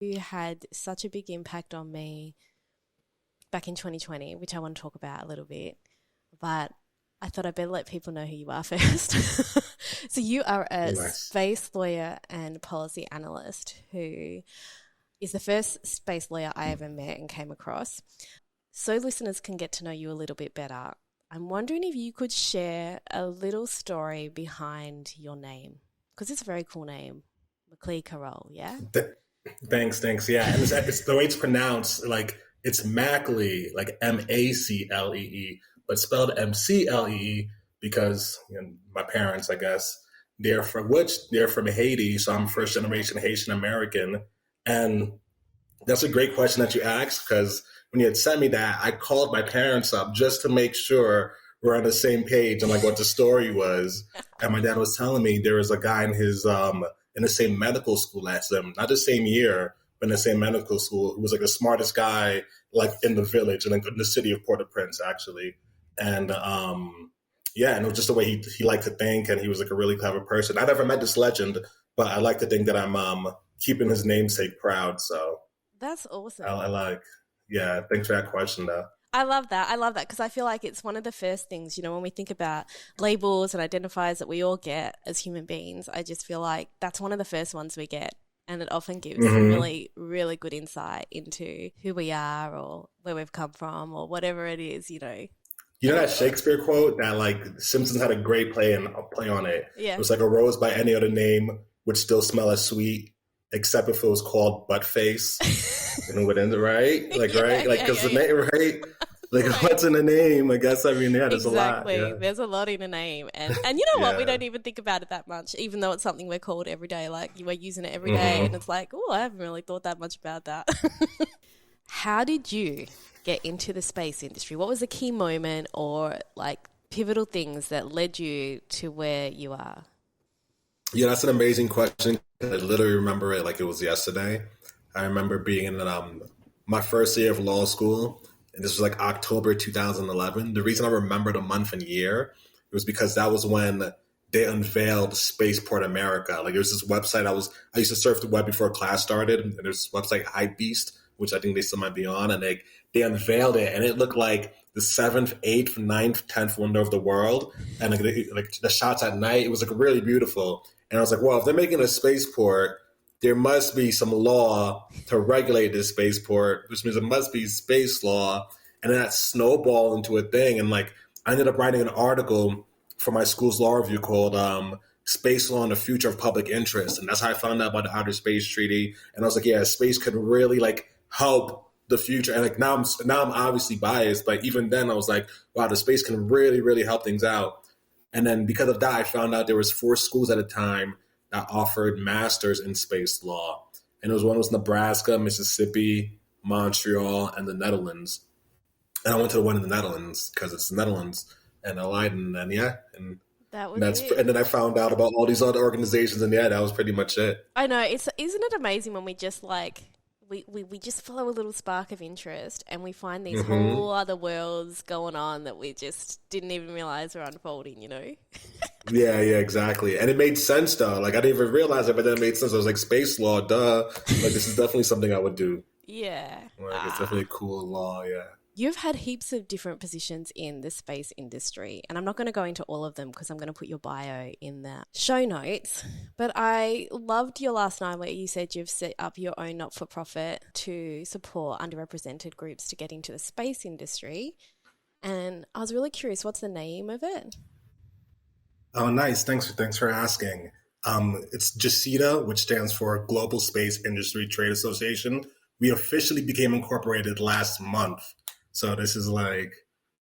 You had such a big impact on me back in 2020, which I want to talk about a little bit. But I thought I'd better let people know who you are first. So you are a Nice. space lawyer and policy analyst who is the first space lawyer I ever met and came across. So listeners can get to know you a little bit better, I'm wondering if you could share a little story behind your name, because it's a very cool name, Mclee Kerolle, yeah? Th- thanks. Yeah, and it's the way it's pronounced. Like it's Maclee, like Maclee, but spelled Mclee because my parents, I guess, they're from Haiti, so I'm first generation Haitian American, and that's a great question that you asked because when you had sent me that, I called my parents up just to make sure we're on the same page and like what the story was. And my dad was telling me there was a guy in the same medical school as them, not the same year, but in the same medical school, who was like the smartest guy like in the village and like in the city of Port-au-Prince actually. And yeah, and it was just the way he liked to think, and he was like a really clever person. I never met this legend, but I like to think that I'm keeping his namesake proud. So That's I awesome. like, yeah, thanks for that question, though. I love that. I love that because I feel like it's one of the first things, when we think about labels and identifiers that we all get as human beings. I just feel like that's one of the first ones we get. And it often gives some hmm really, really good insight into who we are or where we've come from or whatever it is. You know that Shakespeare quote that like Simpsons had a great play on it. It Yeah. was like a rose by any other name would still smell as sweet, except if it was called Buttface. And it would end right, like Yeah, right, like yeah, because yeah, the yeah. name right, like Right. what's in the name? I guess I mean yeah, there's a lot. Exactly. Yeah, There's a lot in a name. And you know what? We yeah. don't even think about it that much, even though it's something we're called every day. Like we're using it every day and hmm it's like, oh, I haven't really thought that much about that. How did you get into the space industry? What was the key moment or like pivotal things that led you to where you are? Yeah, that's an amazing question. I literally remember it like it was yesterday. I remember being in my first year of law school, and this was like October 2011. The reason I remember the month and year was because that was when they unveiled Spaceport America. Like, there was this website I used to surf the web before class started, and there's this website Hypebeast, which I think they still might be on, and they unveiled it, and it looked like the seventh, eighth, ninth, 10th wonder of the world, and like the shots at night, it was like really beautiful. And I was like, well, if they're making a spaceport, there must be some law to regulate this spaceport, which means there must be space law. And then that snowballed into a thing. And like, I ended up writing an article for my school's law review called Space Law and the Future of Public Interest. And that's how I found out about the Outer Space Treaty. And I was like, yeah, space could really like help the future. And like now I'm obviously biased, but even then I was like, wow, the space can really, really help things out. And then because of that, I found out there was four schools at a time that offered masters in space law. And it was one was Nebraska, Mississippi, Montreal, and the Netherlands. And I went to the one in the Netherlands because it's the Netherlands. And I lied, and then yeah, That was that's it. and then I found out about all these other organizations, and yeah, that was pretty much it. I know. Isn't it amazing when we just like we just follow a little spark of interest and we find these hmm whole other worlds going on that we just didn't even realize were unfolding? Yeah, exactly. And it made sense though. Like I didn't even realize it, but then it made sense. I was like, space law, duh. Like this is definitely something I would do. Yeah. Like it's definitely Ah. a cool law. Yeah. You've had heaps of different positions in the space industry, and I'm not going to go into all of them because I'm going to put your bio in the show notes. But I loved your last line where you said you've set up your own not for profit to support underrepresented groups to get into the space industry. And I was really curious, what's the name of it? Oh, nice. Thanks for asking. It's GSitA, which stands for Global Space Industry Trade Association. We officially became incorporated last month, so this is like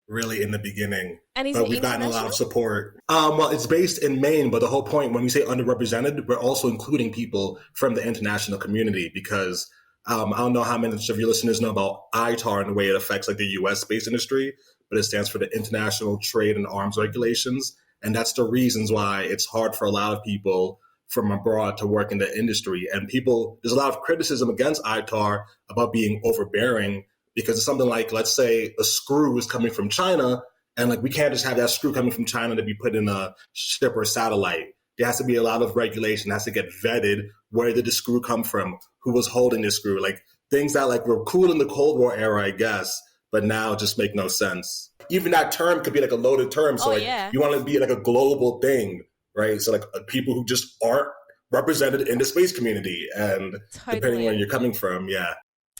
really in the beginning. And is But it we've gotten a lot of international? support. Well, it's based in Maine, but the whole point when we say underrepresented, we're also including people from the international community because I don't know how many of your listeners know about ITAR and the way it affects like the U.S. space industry, but it stands for the International Trade and Arms Regulations. And that's the reasons why it's hard for a lot of people from abroad to work in the industry. And there's a lot of criticism against ITAR about being overbearing because it's something like, let's say a screw is coming from China and like we can't just have that screw coming from China to be put in a ship or satellite. there has to be a lot of regulation, it has to get vetted. Where did the screw come from? Who was holding the screw? Like things that like were cool in the Cold War era, I guess, but now just make no sense. Even that term could be like a loaded term. So you want to be like a global thing, right? So like people who just aren't represented in the space community, and depending where you're coming from, yeah.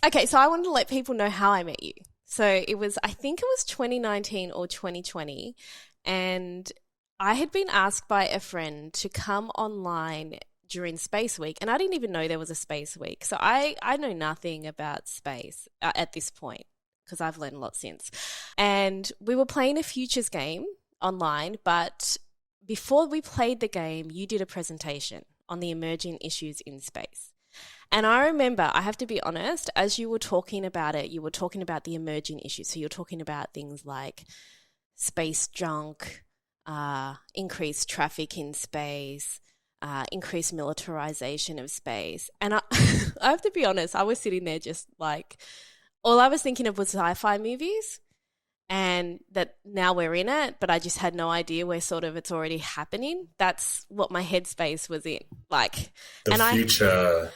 Okay, so I wanted to let people know how I met you. So I think it was 2019 or 2020, and I had been asked by a friend to come online during Space Week, and I didn't even know there was a Space Week. So I know nothing about space at this point, because I've learned a lot since. And we were playing a futures game online, but before we played the game, you did a presentation on the emerging issues in space. And I remember, I have to be honest, as you were talking about it, you were talking about the emerging issues. So you're talking about things like space junk, increased traffic in space, increased militarization of space. And I have to be honest, I was sitting there just like, all I was thinking of was sci-fi movies, and that now we're in it, but I just had no idea where sort of it's already happening. That's what my headspace was in. Like the future.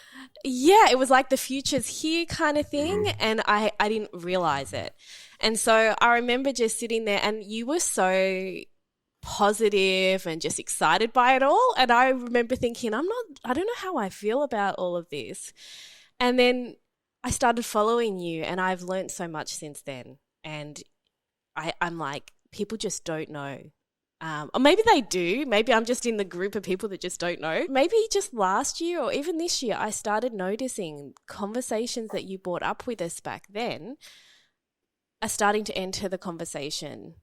Yeah, it was like the future's here kind of thing, and I didn't realize it. And so I remember just sitting there, and you were so positive and just excited by it all. And I remember thinking, I don't know how I feel about all of this. And then I started following you, and I've learned so much since then. And I'm like, people just don't know. Or maybe they do. Maybe I'm just in the group of people that just don't know. Maybe just last year or even this year, I started noticing conversations that you brought up with us back then are starting to enter the conversation,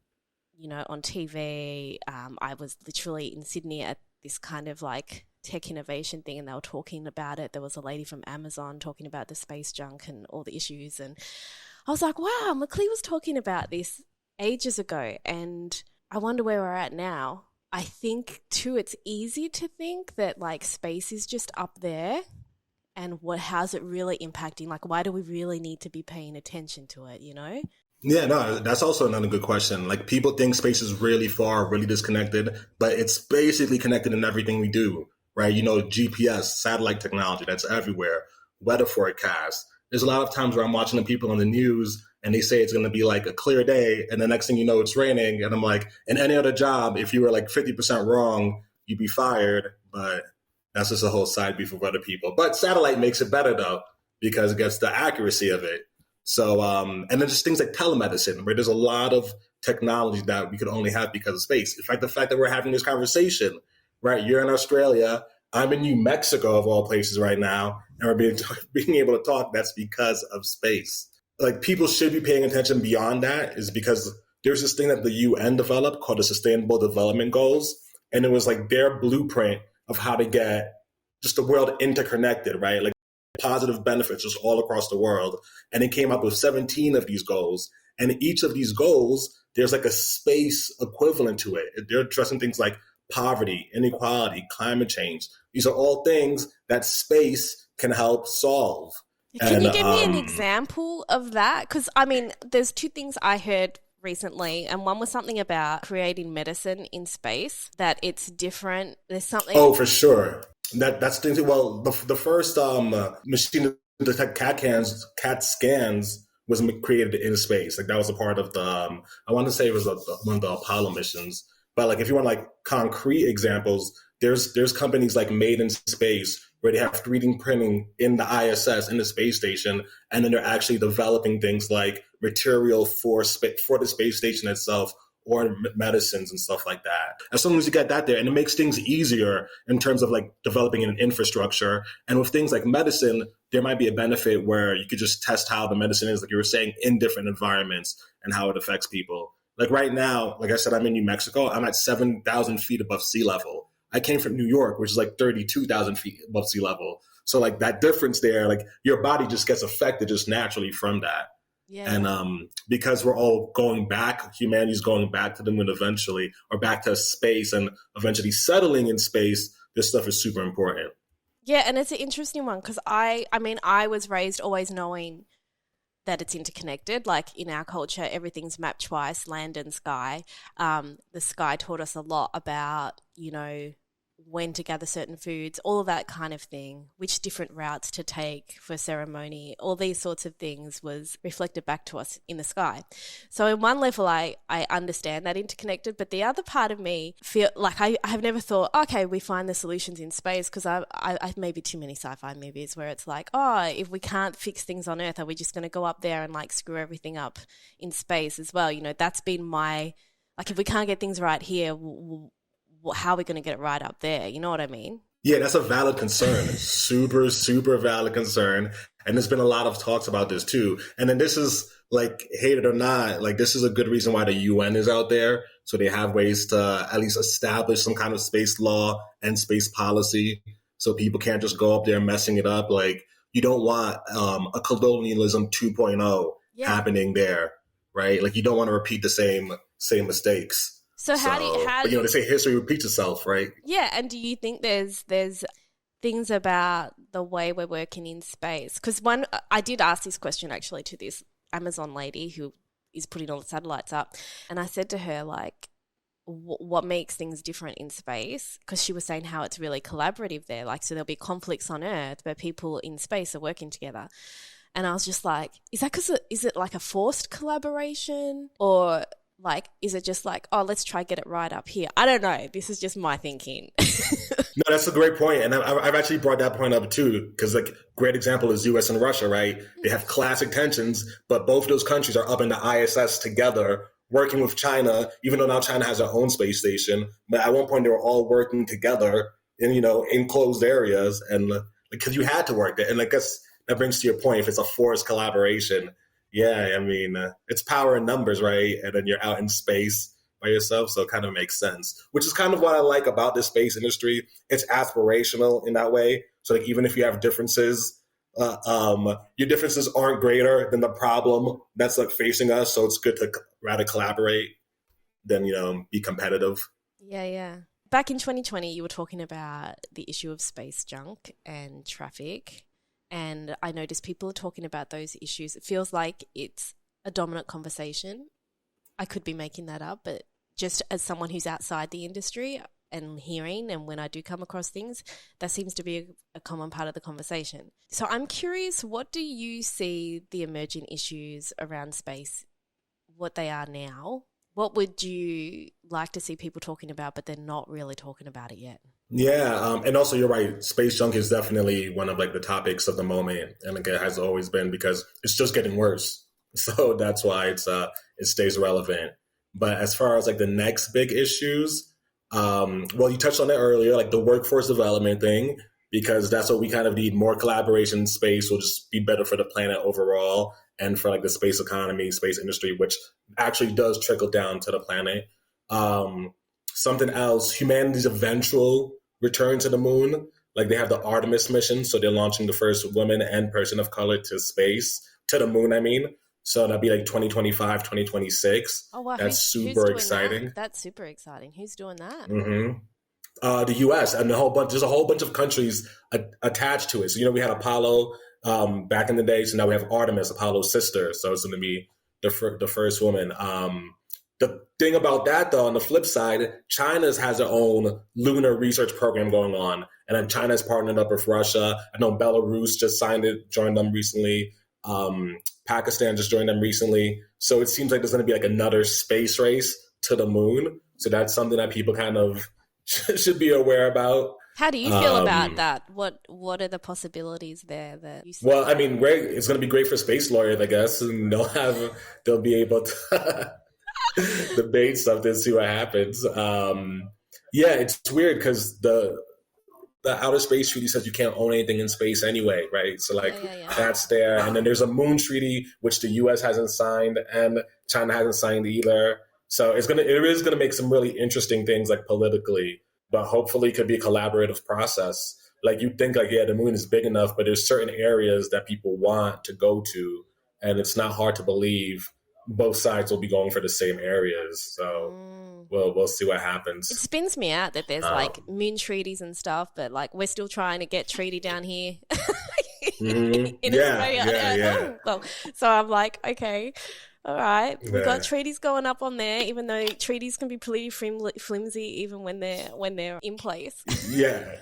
you know, on TV. I was literally in Sydney at this kind of like tech innovation thing, and they were talking about it. There was a lady from Amazon talking about the space junk and all the issues. And I was like, wow, Mclee was talking about this ages ago, and I wonder where we're at now. I think too, it's easy to think that like space is just up there, and how's it really impacting? Like, why do we really need to be paying attention to it, you know? Yeah, no, that's also another good question. Like people think space is really far, really disconnected, but it's basically connected in everything we do, right? You know, GPS, satellite technology, that's everywhere. Weather forecast. There's a lot of times where I'm watching the people on the news and they say it's going to be like a clear day, and the next thing you know, it's raining. And I'm like, in any other job, if you were like 50% wrong, you'd be fired. But that's just a whole side beef of other people. But satellite makes it better though, because it gets the accuracy of it. So, and then just things like telemedicine, where there's a lot of technology that we could only have because of space. In fact, the fact that we're having this conversation, right? You're in Australia, I'm in New Mexico of all places right now, and we're being able to talk. That's because of space. Like people should be paying attention beyond that, is because there's this thing that the UN developed called the Sustainable Development Goals. And it was like their blueprint of how to get just the world interconnected, right? Like positive benefits just all across the world. And it came up with 17 of these goals. And each of these goals, there's like a space equivalent to it. They're addressing things like poverty, inequality, climate change. These are all things that space can help solve. Can you give me an example of that? Because, I mean, there's two things I heard recently, and one was something about creating medicine in space, that it's different. There's something... Oh, for sure. That's the thing. Well, the first machine to detect CAT scans was created in space. Like that was a part of the, I want to say it was one of the Apollo missions. But like if you want like concrete examples, there's companies like Made in Space where they have 3D printing in the ISS, in the space station, and then they're actually developing things like material for the space station itself, or medicines and stuff like that. As long as you get that there, and it makes things easier in terms of like developing an infrastructure. And with things like medicine, there might be a benefit where you could just test how the medicine is, like you were saying, in different environments and how it affects people. Like right now, like I said, I'm in New Mexico. I'm at 7,000 feet above sea level. I came from New York, which is like 32,000 feet above sea level. So like that difference there, like your body just gets affected just naturally from that. Yeah. And because we're all going back, humanity's going back to the moon eventually, or back to space and eventually settling in space, this stuff is super important. Yeah, and it's an interesting one because I mean, I was raised always knowing that it's interconnected. Like in our culture, everything's mapped twice, land and sky. The sky taught us a lot about, you know, when to gather certain foods, all of that kind of thing, which different routes to take for ceremony, all these sorts of things was reflected back to us in the sky. So in one level, I understand that interconnected, but the other part of me feel like I have never thought, okay, we find the solutions in space, because I maybe too many sci-fi movies where it's like, oh, if we can't fix things on Earth, are we just going to go up there and like screw everything up in space as well? You know, that's been my, like, if we can't get things right here, how are we going to get it right up there? You know what I mean? Yeah, that's a valid concern. Super, super valid concern. And there's been a lot of talks about this too. And then this is like, hate it or not, like this is a good reason why the UN is out there. So they have ways to at least establish some kind of space law and space policy. So people can't just go up there messing it up. Like you don't want a colonialism 2.0 happening there, right? Like you don't want to repeat the same mistakes. So how do you know, they say history repeats itself, right? Yeah, and do you think there's things about the way we're working in space? Because I did ask this question actually to this Amazon lady who is putting all the satellites up, and I said to her, like, what makes things different in space? Because she was saying how it's really collaborative there, like, so there'll be conflicts on Earth, but people in space are working together. And I was just like, is it like a forced collaboration, or like, is it just like, oh, let's try get it right up here? I don't know. This is just my thinking. No, that's a great point. And I've actually brought that point up too, because like great example is US and Russia, right? They have classic tensions, but both those countries are up in the ISS together, working with China, even though now China has their own space station. But at one point they were all working together in, you know, enclosed areas, and because you had to work there. And I guess that brings to your point, if it's a forced collaboration, yeah, I mean, it's power in numbers, right? And then you're out in space by yourself, so it kind of makes sense, which is kind of what I like about the space industry. It's aspirational in that way. So like, even if you have differences, your differences aren't greater than the problem that's like facing us. So it's good to rather collaborate than, you know, be competitive. Yeah. Back in 2020, you were talking about the issue of space junk and traffic. And I noticed people are talking about those issues. It feels like it's a dominant conversation. I could be making that up, but just as someone who's outside the industry and hearing, and when I do come across things, that seems to be a common part of the conversation. So I'm curious, what do you see the emerging issues around space, what they are now? What would you like to see people talking about, but they're not really talking about it yet? Yeah, and also you're right. Space junk is definitely one of like the topics of the moment, and like it has always been, because it's just getting worse. So that's why it stays relevant. But as far as like the next big issues, well, you touched on it earlier, like the workforce development thing, because that's what we kind of need. More collaboration in space will just be better for the planet overall, and for like the space economy, space industry, which actually does trickle down to the planet. Something else, humanity's eventual return to the moon. Like they have the Artemis mission, so they're launching the first woman and person of color to space, to the moon, I mean. So that'd be like 2025, 2026. Oh, wow. That's super exciting. That? That's super exciting. Who's doing that? Mm-hmm. The U.S. and there's a whole bunch of countries attached to it. So, you know, we had Apollo back in the day. So now we have Artemis, Apollo's sister. So it's going to be the first woman. The thing about that, though, on the flip side, China has their own lunar research program going on. And then China's partnered up with Russia. I know Belarus just joined them recently. Pakistan just joined them recently. So it seems like there's going to be like another space race to the moon. So that's something that people kind of should be aware about. How do you feel about that? What are the possibilities there that you see? Well, I mean, it's going to be great for space lawyers, I guess, and they'll be able to debate something, see what happens. Yeah, it's weird because the Outer Space Treaty says you can't own anything in space anyway, right? So like that's there. And then there's a Moon Treaty, which the US hasn't signed and China hasn't signed either. So it is gonna make some really interesting things like politically, but hopefully it could be a collaborative process. Like you think like, yeah, the moon is big enough, but there's certain areas that people want to go to, and it's not hard to believe both sides will be going for the same areas. So we'll see what happens. It spins me out that there's like moon treaties and stuff, but like we're still trying to get treaty down here in Australia. Yeah. Well, so I'm like, okay, All right, we got Yeah. treaties going up on there, even though treaties can be pretty flimsy even when they're in place. Yeah.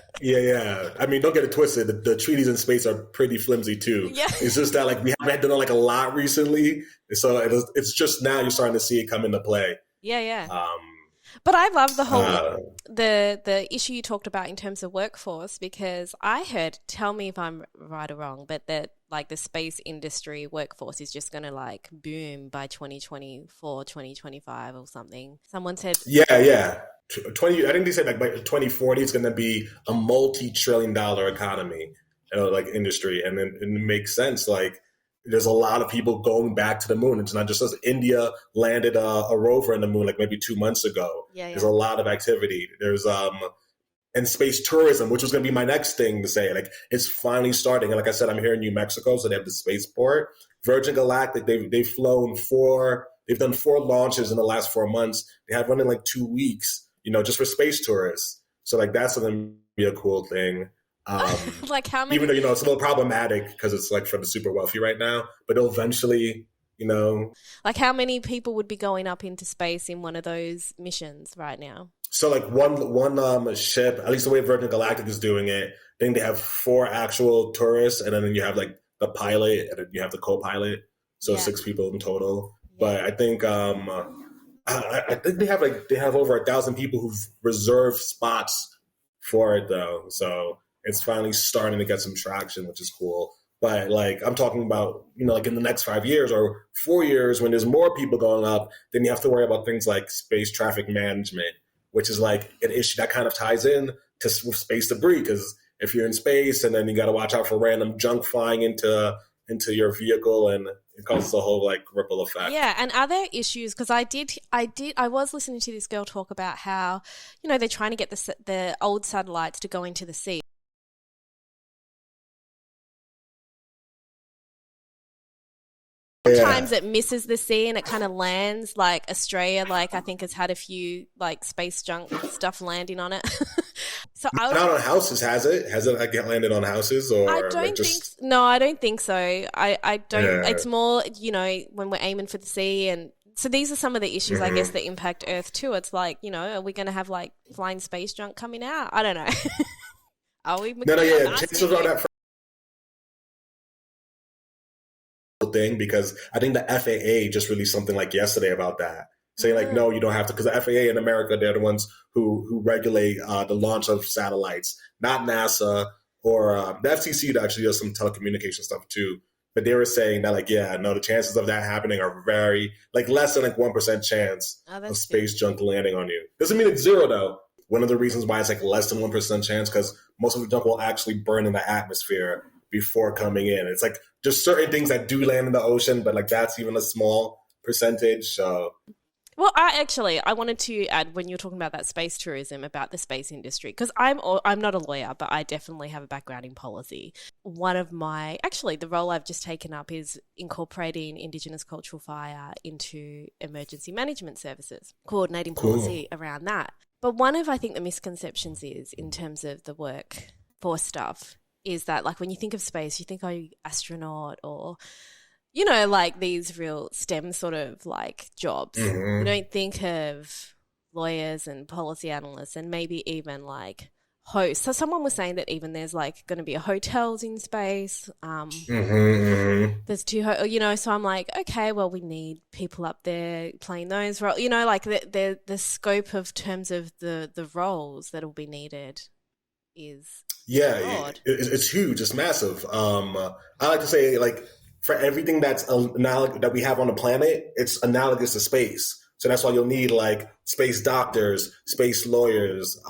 I mean, don't get it twisted. The treaties in space are pretty flimsy too. Yeah. It's just that like we haven't done like a lot recently, so it's just now you're starting to see it come into play. Yeah. Um, But I love the whole the issue you talked about in terms of workforce, because I heard, tell me if I'm right or wrong, but that like the space industry workforce is just going to like boom by 2024, 2025 or something. Someone said, yeah. 20. I think they said like by 2040 it's going to be a multi-trillion-dollar economy, like industry, and then it makes sense. Like there's a lot of people going back to the moon. It's not just as India landed a rover in the moon like maybe 2 months ago. Yeah. There's a lot of activity. There's and space tourism, which was going to be my next thing to say. Like it's finally starting. And like I said, I'm here in New Mexico, so they have the spaceport. Virgin Galactic, they've done 4 launches in the last 4 months. They have one in like 2 weeks, just for space tourists. So like that's going to be a cool thing. like how many? Even though it's a little problematic because it's like for the super wealthy right now, but it'll eventually, Like how many people would be going up into space in one of those missions right now? So like one ship, at least the way Virgin Galactic is doing it, I think they have 4 actual tourists, and then you have like the pilot, and then you have the co-pilot, so 6 people in total. Yeah. But I think I think they have over 1,000 people who've reserved spots for it though, so it's finally starting to get some traction, which is cool. But like I'm talking about, like in the next 5 years or 4 years, when there's more people going up, then you have to worry about things like space traffic management, which is like an issue that kind of ties in to space debris. Because if you're in space and then you got to watch out for random junk flying into your vehicle, and it causes a whole like ripple effect. Yeah, and are there issues? Because I was listening to this girl talk about how they're trying to get the old satellites to go into the sea. Sometimes it misses the sea and it kind of lands, like Australia, like I think has had a few like space junk stuff landing on it. So not on houses, has it? Has it like landed on houses, or I don't think. No, I don't think so. I don't. Yeah. It's more when we're aiming for the sea, and so these are some of the issues I guess that impact Earth too. It's like are we going to have like flying space junk coming out? I don't know. Are we? No, yeah. Chances are that thing, because I think the FAA just released something like yesterday about that, saying like, no, you don't have to, because the FAA in America, they're the ones who regulate the launch of satellites, not NASA or the FCC that actually does some telecommunication stuff too. But they were saying that like, the chances of that happening are very like less than like 1% chance of space junk landing on you. Doesn't mean it's zero though. One of the reasons why it's like less than 1% chance, because most of the junk will actually burn in the atmosphere before coming in. It's like just certain things that do land in the ocean, but like that's even a small percentage. So, well, I wanted to add, when you're talking about that space tourism, about the space industry, because I'm not a lawyer, but I definitely have a background in policy. One of the role I've just taken up is incorporating Indigenous cultural fire into emergency management services, coordinating policy around that. But one of, I think, the misconceptions is in terms of the workforce stuff is that like when you think of space, you think, oh, astronaut or, like these real STEM sort of like jobs. You don't think of lawyers and policy analysts and maybe even like hosts. So someone was saying that even there's like going to be hotels in space. There's 2, so I'm like, okay, well, we need people up there playing those roles, like the scope of terms of the roles that will be needed is it's huge. It's massive. I like to say like for everything that's that we have on the planet, it's analogous to space. So that's why you'll need like space doctors, space lawyers,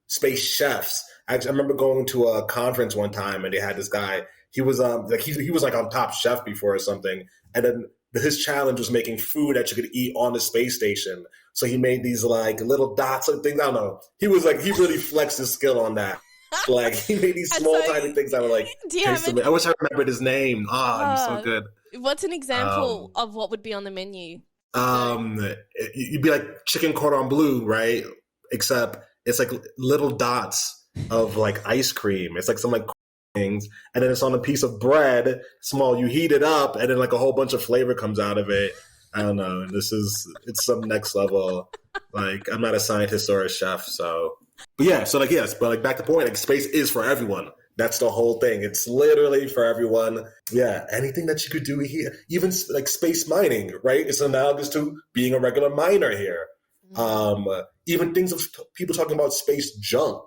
space chefs. I remember going to a conference one time and they had this guy. He was he was like on Top Chef before or something, and then his challenge was making food that you could eat on the space station. So he made these like little dots and things. I don't know. He was like, he really flexed his skill on that. Like he made these small tiny things that were like, I wish I remembered his name. He's so good. What's an example of what would be on the menu? You'd be like chicken cordon bleu, right? Except it's like little dots of like ice cream. It's like some like things, and then it's on a piece of bread, small. You heat it up, and then like a whole bunch of flavor comes out of it. I don't know. It's some next level. Like, I'm not a scientist or a chef, so. But yeah, so like, yes, but like back to the point, like space is for everyone. That's the whole thing. It's literally for everyone. Yeah, anything that you could do here, even like space mining, right? It's analogous to being a regular miner here. Even things of people talking about space junk,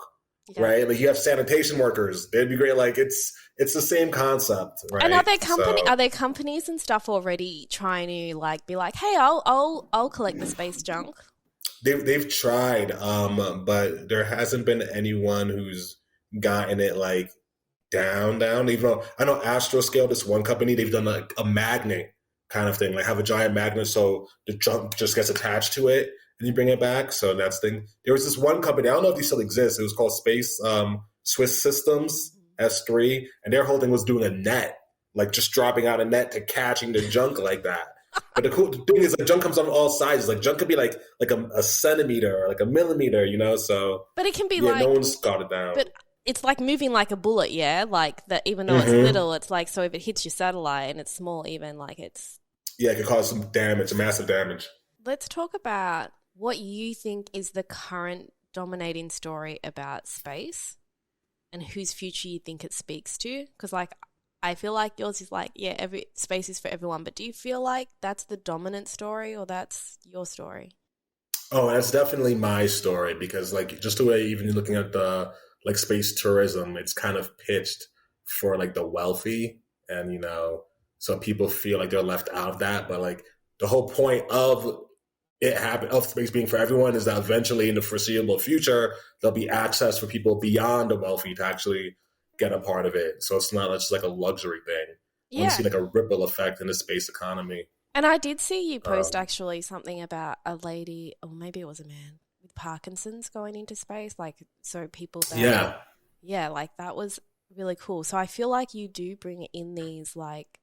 right? Like you have sanitation workers. They'd be great. Like it's the same concept, right? And are there companies and stuff already trying to like be like, hey, I'll collect the space junk? They've tried, but there hasn't been anyone who's gotten it like down. Even though I know Astroscale, this one company, they've done like a magnet kind of thing, like have a giant magnet so the junk just gets attached to it and you bring it back. So that's the thing. There was this one company, I don't know if these still exist. It was called Space Swiss Systems S3, and their whole thing was doing a net, like just dropping out a net to catching the junk like that. But the cool thing is, like, junk comes on all sizes. Like junk could be like a centimeter or like a millimeter, you know. So, but it can be like no one's got it down. But it's like moving like a bullet, yeah. Like that, even though it's little, it's like so if it hits your satellite and it's small, even like it's it could cause some damage, massive damage. Let's talk about what you think is the current dominating story about space and whose future you think it speaks to. Because like I feel like yours is like, yeah, every space is for everyone. But do you feel like that's the dominant story or that's your story? Oh, that's definitely my story because like just the way even looking at the like space tourism, it's kind of pitched for like the wealthy and, you know, so people feel like they're left out of that. But like the whole point of of space being for everyone is that eventually in the foreseeable future, there'll be access for people beyond the wealthy to actually get a part of it. So it's not just like a luxury thing. Yeah. You see like a ripple effect in the space economy. And I did see you post actually something about a lady, or maybe it was a man, with Parkinson's going into space. Like, so people that... Yeah, like that was really cool. So I feel like you do bring in these like,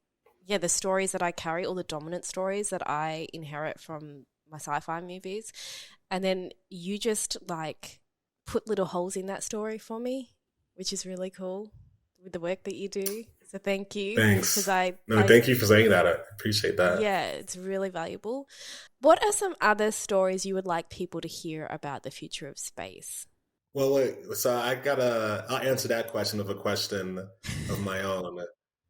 the stories that I carry, all the dominant stories that I inherit from my sci-fi movies. And then you just like put little holes in that story for me, which is really cool with the work that you do. So thank you. Thanks. Thank you for saying that. I appreciate that. Yeah, it's really valuable. What are some other stories you would like people to hear about the future of space? Well, wait, so I'll answer that question with a question of my own.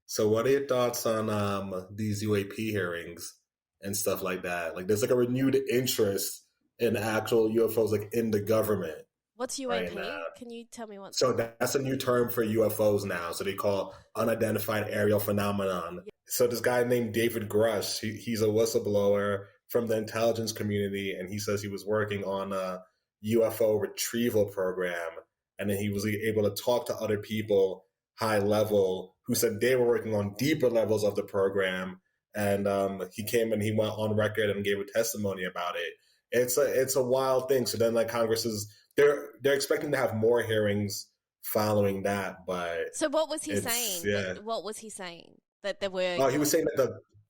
So what are your thoughts on these UAP hearings and stuff like that? Like there's like a renewed interest in actual UFOs like in the government. What's UAP? Right. Can you tell me what? So that's a new term for UFOs now. So they call unidentified aerial phenomenon. Yeah. So this guy named David Grush, he's a whistleblower from the intelligence community, and he says he was working on a UFO retrieval program, and then he was able to talk to other people high level who said they were working on deeper levels of the program, and he came and he went on record and gave a testimony about it. It's a wild thing. So then like Congress is they're expecting to have more hearings following that, but so what was he saying? Yeah. What was he saying? That there were he was saying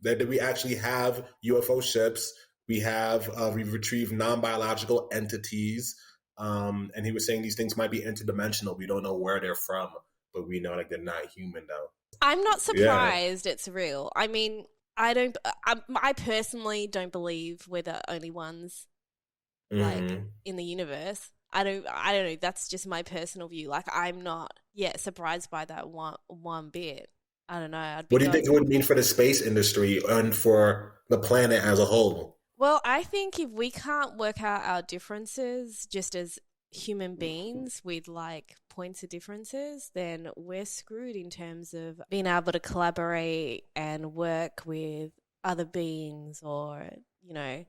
that we actually have UFO ships. We've retrieved non-biological entities, and he was saying these things might be interdimensional. We don't know where they're from, but we know like they're not human though. I'm not surprised it's real. I mean, I personally don't believe we're the only ones like in the universe. I don't know. That's just my personal view. Like I'm not surprised by that one bit. I don't know. What do you think it would mean for the space industry and for the planet as a whole? Well, I think if we can't work out our differences just as human beings with like points of differences, then we're screwed in terms of being able to collaborate and work with other beings or, you know,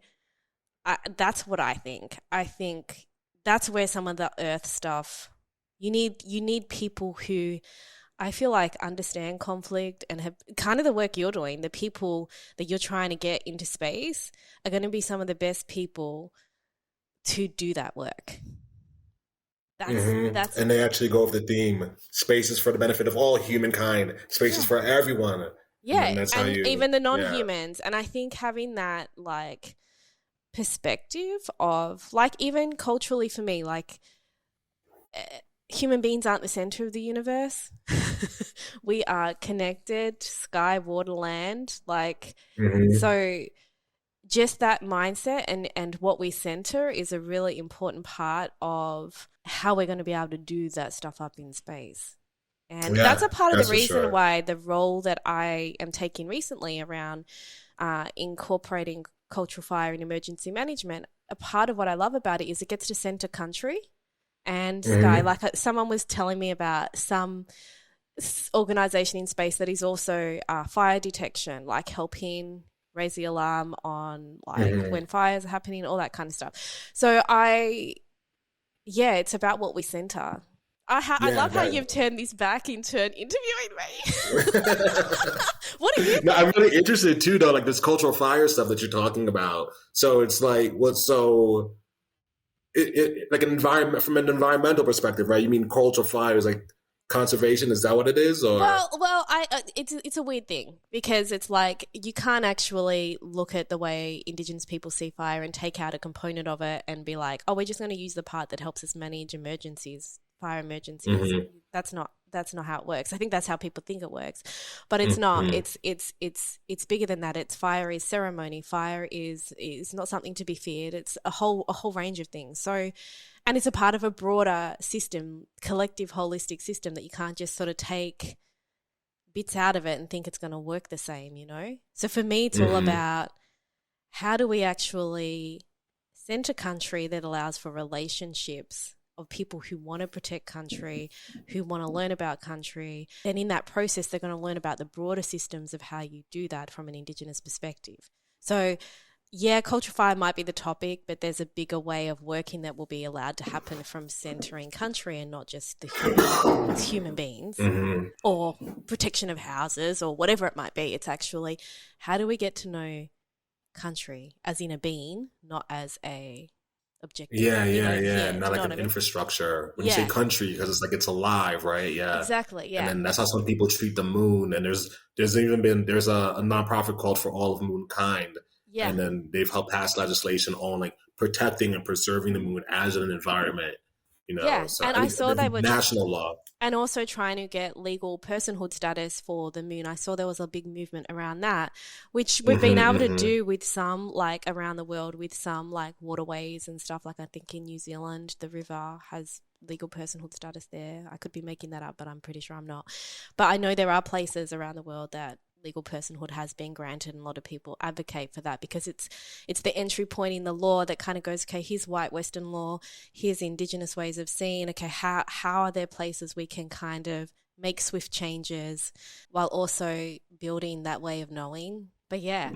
that's what I think. I think that's where some of the Earth stuff, you need people who I feel like understand conflict and have kind of the work you're doing. The people that you're trying to get into space are going to be some of the best people to do that work. That's and they actually go with the theme. Space is for the benefit of all humankind. Space is for everyone. Yeah, and that's even the non-humans. And I think having that like perspective of like even culturally for me, like human beings aren't the center of the universe. We are connected, sky, water, land. Like so just that mindset and what we center is a really important part of how we're going to be able to do that stuff up in space. And that's a part of the reason why the role that I am taking recently around incorporating cultural fire in emergency management, a part of what I love about it is it gets to center country and sky. Like someone was telling me about some organization in space that is also fire detection, like helping raise the alarm on like when fires are happening, all that kind of stuff. So it's about what we center. I love how you've turned this back into an interviewing me. What do you think? No, I'm really interested too, though, like this cultural fire stuff that you're talking about. So it's like, like an environment, from an environmental perspective, right? You mean cultural fire is like conservation? Is that what it is? Or it's a weird thing because it's like you can't actually look at the way Indigenous people see fire and take out a component of it and be like, oh, we're just going to use the part that helps us manage fire emergencies. That's not how it works. I think that's how people think it works, but it's not. It's bigger than that. It's fire is ceremony. Fire is not something to be feared. It's a whole range of things. So, and it's a part of a broader system, collective, holistic system that you can't just sort of take bits out of it and think it's going to work the same, you know? So for me, it's all about how do we actually center country that allows for relationships of people who want to protect country, who want to learn about country. And in that process, they're going to learn about the broader systems of how you do that from an Indigenous perspective. So yeah, cultural fire might be the topic, but there's a bigger way of working that will be allowed to happen from centering country and not just the human beings or protection of houses or whatever it might be. It's actually how do we get to know country as in a being, not as a objective. Not like an infrastructure. When you say country, because it's like it's alive, right? Yeah, exactly. Yeah, and then that's how some people treat the moon. And there's a nonprofit called For All of Moonkind. Yeah, and then they've helped pass legislation on like protecting and preserving the moon as an environment. You know, yeah, so and I saw they were national law. And also trying to get legal personhood status for the moon. I saw there was a big movement around that, which we've been able to do with some, like, around the world with some, like, waterways and stuff. Like, I think in New Zealand, the river has legal personhood status there. I could be making that up, but I'm pretty sure I'm not. But I know there are places around the world that legal personhood has been granted, and a lot of people advocate for that because it's the entry point in the law that kind of goes, okay, here's white Western law, here's Indigenous ways of seeing, okay, how are there places we can kind of make swift changes while also building that way of knowing. But yeah,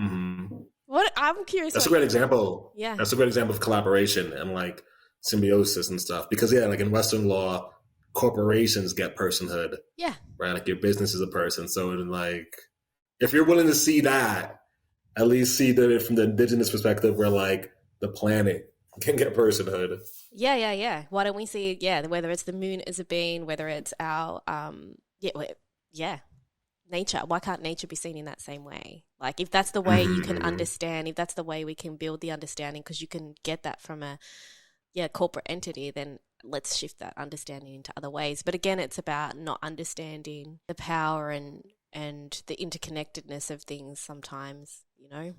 what I'm curious. That's a great example. Yeah, that's a great example of collaboration and like symbiosis and stuff. Because like in Western law, corporations get personhood. Yeah, right. Like your business is a person. So like, if you're willing to see that, at least see that from the Indigenous perspective, where like the planet can get personhood. Yeah. Why don't we see? Yeah, whether it's the moon as a being, whether it's our nature. Why can't nature be seen in that same way? Like, if that's the way you can understand, if that's the way we can build the understanding, because you can get that from a corporate entity, then let's shift that understanding into other ways. But again, it's about not understanding the power and the interconnectedness of things sometimes, you know?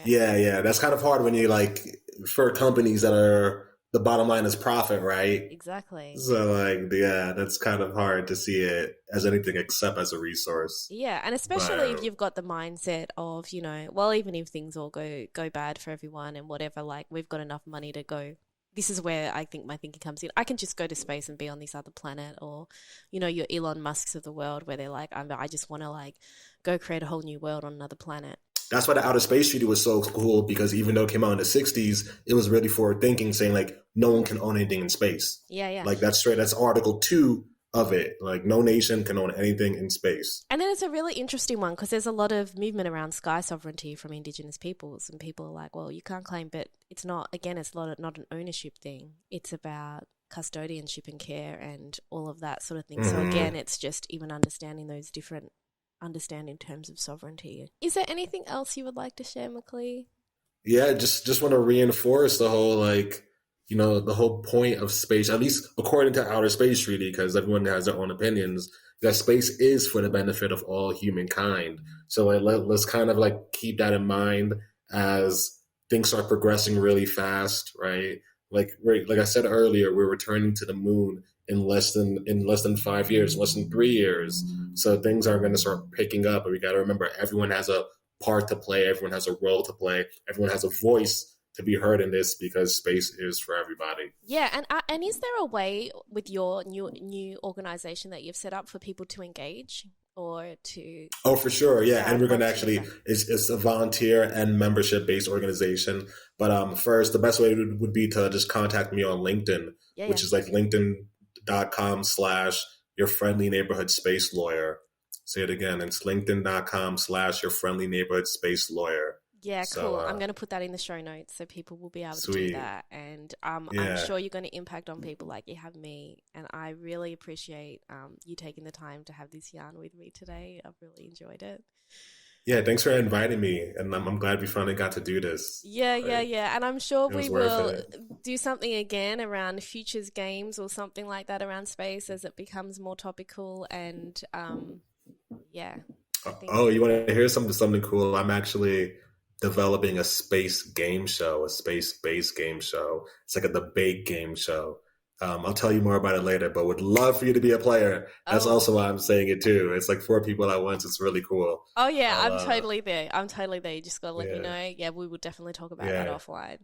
Yeah. That's kind of hard when you like, for companies that are, the bottom line is profit, right? Exactly. So like, that's kind of hard to see it as anything except as a resource. Yeah. And especially if you've got the mindset of, you know, well, even if things all go bad for everyone and whatever, like we've got enough money to go. This is where I think my thinking comes in. I can just go to space and be on this other planet, or, you know, your Elon Musks of the world where they're like, I just want to like go create a whole new world on another planet. That's why the Outer Space Treaty was so cool, because even though it came out in the 60s, it was really forward thinking, saying like no one can own anything in space. Yeah. Like that's straight. That's Article 2 of it. Like no nation can own anything in space. And then it's a really interesting one because there's a lot of movement around sky sovereignty from Indigenous peoples, and people are like, well, you can't claim, but it's not, again, it's not an ownership thing. It's about custodianship and care and all of that sort of thing. So again, it's just even understanding those different understanding terms of sovereignty. Is there anything else you would like to share, Mclee? Yeah, just want to reinforce the whole, like, you know, the whole point of space, at least according to Outer Space Treaty, because everyone has their own opinions, that space is for the benefit of all humankind. So like, let's kind of like keep that in mind as things are progressing really fast, right? Like I said earlier, we're returning to the moon in less than 5 years, less than 3 years. So things are going to start picking up, and we got to remember everyone has a part to play, everyone has a role to play, everyone has a voice to be heard in this because space is for everybody. Yeah, and is there a way with your new organization that you've set up for people to engage or to? Oh, for sure, yeah. And we're going to like actually it's a volunteer and membership based organization. But first, the best way would be to just contact me on LinkedIn, which is like linkedin.com/ your friendly neighborhood space lawyer. Say it again. It's linkedin.com/ your friendly neighborhood space lawyer. Yeah, cool. I'm going to put that in the show notes so people will be able to do that. And I'm sure you're going to impact on people like you have me. And I really appreciate you taking the time to have this yarn with me today. I've really enjoyed it. Yeah, thanks for inviting me. And I'm glad we finally got to do this. Yeah. And I'm sure we will do something again around futures games or something like that around space as it becomes more topical. And yeah. Oh, you want to hear something cool? I'm actually developing a space game show, a space-based game show. It's like a debate game show. I'll tell you more about it later, but would love for you to be a player. That's also why I'm saying it too. It's like 4 people at once. It's really cool. Oh yeah, I'm totally there. You just got to let me know. Yeah, we will definitely talk about that offline.